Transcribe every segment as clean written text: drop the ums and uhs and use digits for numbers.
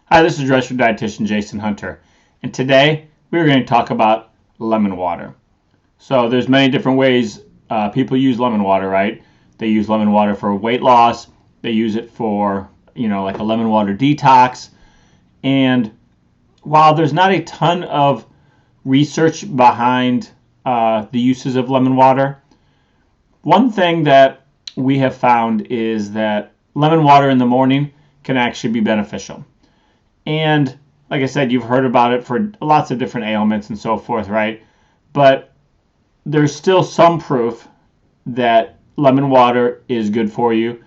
Hi, this is registered dietitian Jason Hunter, and today we're going to talk about lemon water. So there's many different ways people use lemon water, right? They use lemon water for weight loss. They use it for, like a lemon water detox. And while there's not a ton of research behind the uses of lemon water, one thing that we have found is that lemon water in the morning can actually be beneficial. And like I said, you've heard about it for lots of different ailments and so forth, right? But there's still some proof that lemon water is good for you.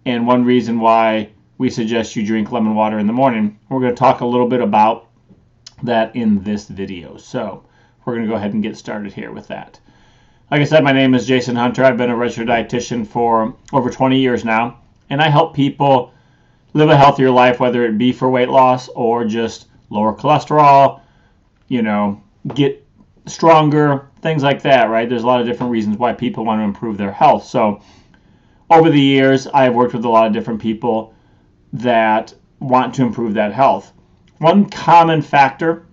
And one reason why we suggest you drink lemon water in the morning, we're going to talk a little bit about that in this video. So we're going to go ahead and get started here with that. Like I said, my name is Jason Hunter. I've been a registered dietitian for over 20 years now, and I help people live a healthier life, whether it be for weight loss or just lower cholesterol, get stronger, things like that, right? There's a lot of different reasons why people want to improve their health. So over the years, I've worked with a lot of different people that want to improve that health. One common factor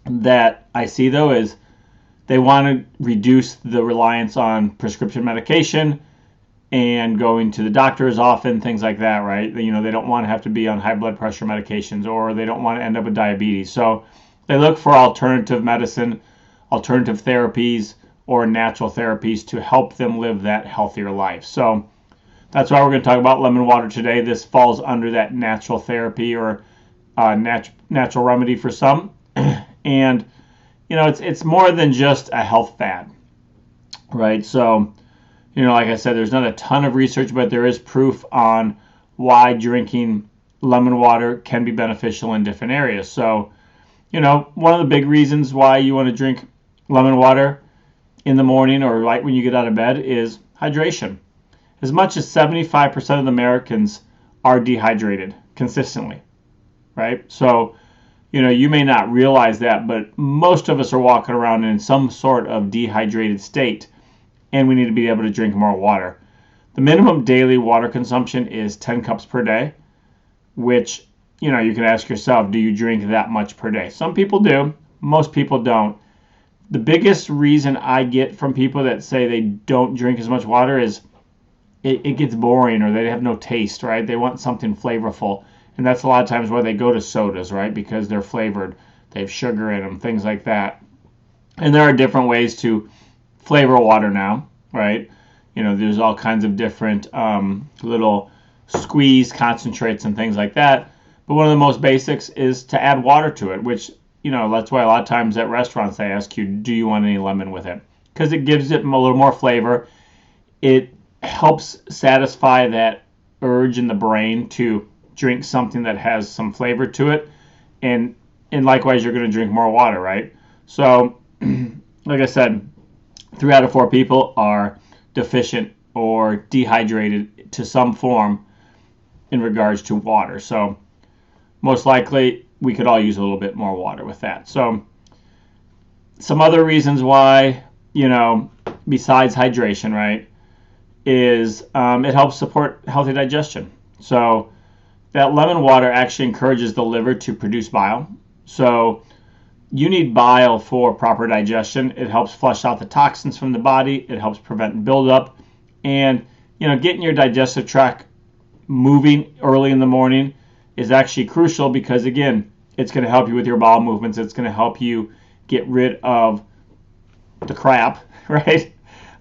that I see, though, is they want to reduce the reliance on prescription medication and going to the doctor as often, things like that, right? They don't want to have to be on high blood pressure medications, or they don't want to end up with diabetes. So they look for alternative medicine, alternative therapies, or natural therapies to help them live that healthier life. So that's why we're going to talk about lemon water today. This falls under that natural therapy or natural remedy for some. And, it's more than just a health fad, right? So, like I said, there's not a ton of research, but there is proof on why drinking lemon water can be beneficial in different areas. So, one of the big reasons why you want to drink lemon water in the morning or right when you get out of bed is hydration. As much as 75% of Americans are dehydrated consistently, right? So, you may not realize that, but most of us are walking around in some sort of dehydrated state, and we need to be able to drink more water. The minimum daily water consumption is 10 cups per day, which, you can ask yourself, do you drink that much per day? Some people do, most people don't. The biggest reason I get from people that say they don't drink as much water is it gets boring, or they have no taste, right? They want something flavorful. And that's a lot of times why they go to sodas, right? Because they're flavored, they have sugar in them, things like that. And there are different ways to flavor water now, right? There's all kinds of different little squeeze concentrates and things like that. But one of the most basics is to add water to it, which, that's why a lot of times at restaurants they ask you, do you want any lemon with it? Because it gives it a little more flavor. It helps satisfy that urge in the brain to drink something that has some flavor to it, and likewise you're going to drink more water, right? So like I said, 3 out of 4 people are deficient or dehydrated to some form in regards to water. So most likely we could all use a little bit more water with that. So some other reasons why, besides hydration, right, is it helps support healthy digestion. So that lemon water actually encourages the liver to produce bile. So you need bile for proper digestion. It helps flush out the toxins from the body. It helps prevent buildup. And, getting your digestive tract moving early in the morning is actually crucial because, again, it's going to help you with your bowel movements. It's going to help you get rid of the crap, right,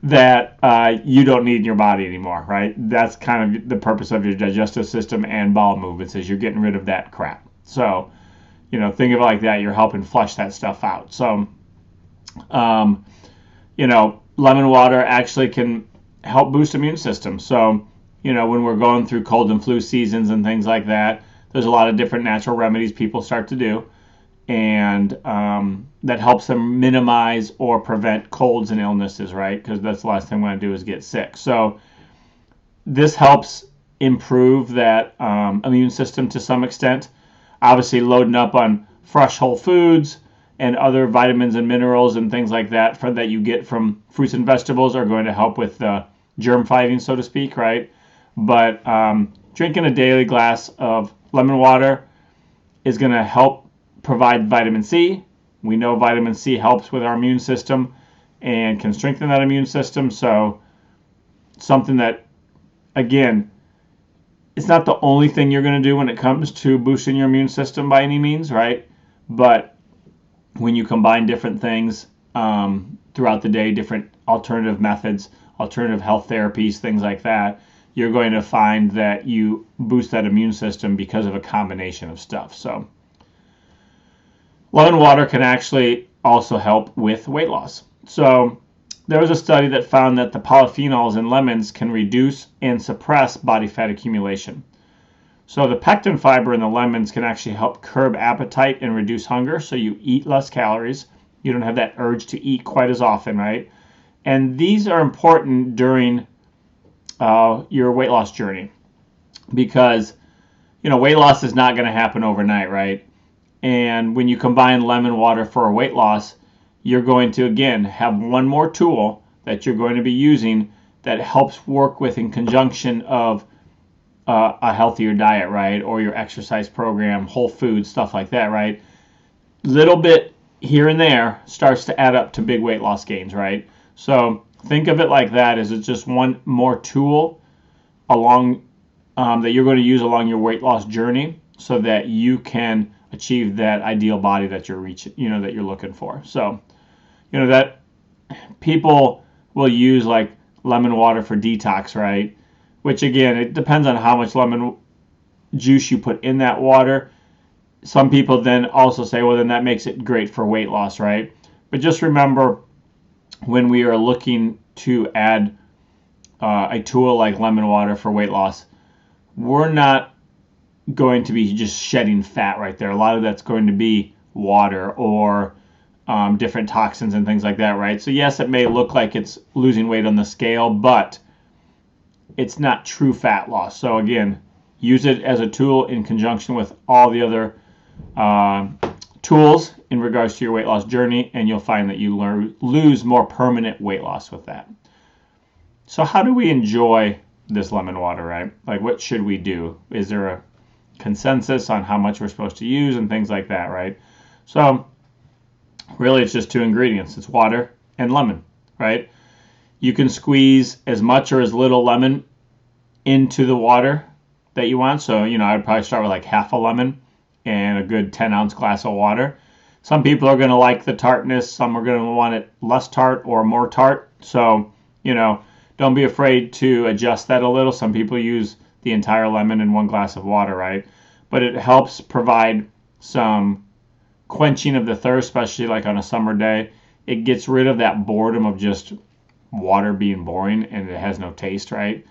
that you don't need in your body anymore, right? That's kind of the purpose of your digestive system and bowel movements, is you're getting rid of that crap. So, think of it like that. You're helping flush that stuff out. So, lemon water actually can help boost immune system. So, when we're going through cold and flu seasons and things like that, there's a lot of different natural remedies people start to do, and that helps them minimize or prevent colds and illnesses, right? Because that's the last thing we want to do is get sick. So this helps improve that immune system to some extent. Obviously, loading up on fresh whole foods and other vitamins and minerals and things like that that you get from fruits and vegetables are going to help with the germ fighting, so to speak, right? But drinking a daily glass of lemon water is going to help provide vitamin C. We know vitamin C helps with our immune system and can strengthen that immune system. So something that, again, it's not the only thing you're going to do when it comes to boosting your immune system by any means, right? But when you combine different things throughout the day, different alternative methods, alternative health therapies, things like that, you're going to find that you boost that immune system because of a combination of stuff. So lemon water can actually also help with weight loss. So there was a study that found that the polyphenols in lemons can reduce and suppress body fat accumulation. So the pectin fiber in the lemons can actually help curb appetite and reduce hunger, so you eat less calories. You don't have that urge to eat quite as often, right? And these are important during your weight loss journey because, weight loss is not going to happen overnight, right? And when you combine lemon water for weight loss, you're going to, again, have one more tool that you're going to be using that helps work with in conjunction of a healthier diet, right? Or your exercise program, whole foods, stuff like that, right? Little bit here and there starts to add up to big weight loss gains, right? So think of it like that, as it's just one more tool along that you're going to use along your weight loss journey so that you can achieve that ideal body that you're reaching, that you're looking for. So, that people will use like lemon water for detox, right? Which again, it depends on how much lemon juice you put in that water. Some people then also say, well, then that makes it great for weight loss, right? But just remember, when we are looking to add a tool like lemon water for weight loss, we're not going to be just shedding fat right there. A lot of that's going to be water or different toxins and things like that, right? So yes, it may look like it's losing weight on the scale, but it's not true fat loss. So again, use it as a tool in conjunction with all the other tools in regards to your weight loss journey, and you'll find that you lose more permanent weight loss with that. So how do we enjoy this lemon water, right? Like, what should we do? Is there a consensus on how much we're supposed to use and things like that, right? So really it's just two ingredients. It's water and lemon, right? You can squeeze as much or as little lemon into the water that you want. So, I'd probably start with like half a lemon and a good 10-ounce glass of water. Some people are going to like the tartness. Some are going to want it less tart or more tart. So, don't be afraid to adjust that a little. Some people use the entire lemon in one glass of water, right? But it helps provide some quenching of the thirst, especially like on a summer day. It gets rid of that boredom of just water being boring and it has no taste, right?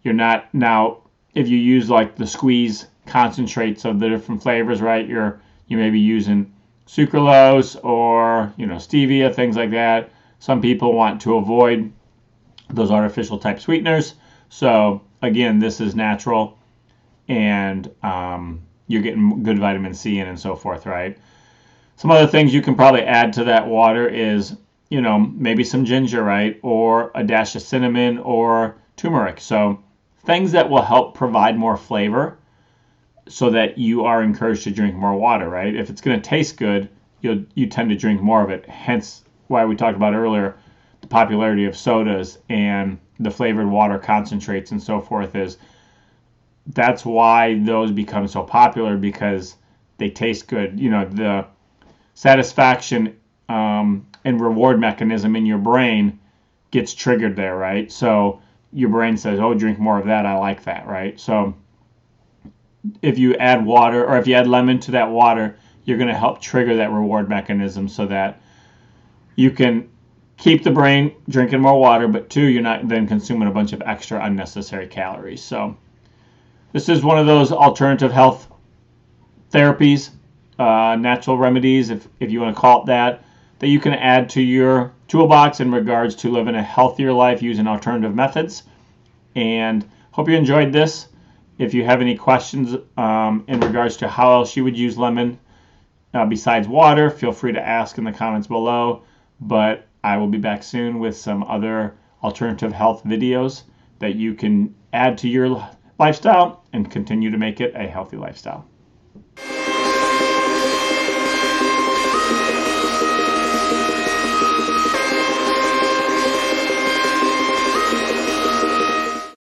You're not, now if you use like the squeeze concentrates of the different flavors, right, you may be using sucralose or stevia, things like that. Some people want to avoid those artificial type sweeteners. So again, this is natural, and you're getting good vitamin C in and so forth, right? Some other things you can probably add to that water is, maybe some ginger, right? Or a dash of cinnamon or turmeric. So things that will help provide more flavor so that you are encouraged to drink more water, right? If it's going to taste good, you tend to drink more of it. Hence why we talked about earlier the popularity of sodas and the flavored water concentrates and so forth. That's why those become so popular, because they taste good. The satisfaction and reward mechanism in your brain gets triggered there, right? So your brain says, oh, drink more of that, I like that, right? So if you add water, or if you add lemon to that water, you're going to help trigger that reward mechanism so that you can keep the brain drinking more water, but two, you're not then consuming a bunch of extra unnecessary calories. So this is one of those alternative health therapies, natural remedies, if you want to call it that you can add to your toolbox in regards to living a healthier life using alternative methods. And hope you enjoyed this. If you have any questions in regards to how else you would use lemon besides water, feel free to ask in the comments below. But I will be back soon with some other alternative health videos that you can add to your lifestyle and continue to make it a healthy lifestyle.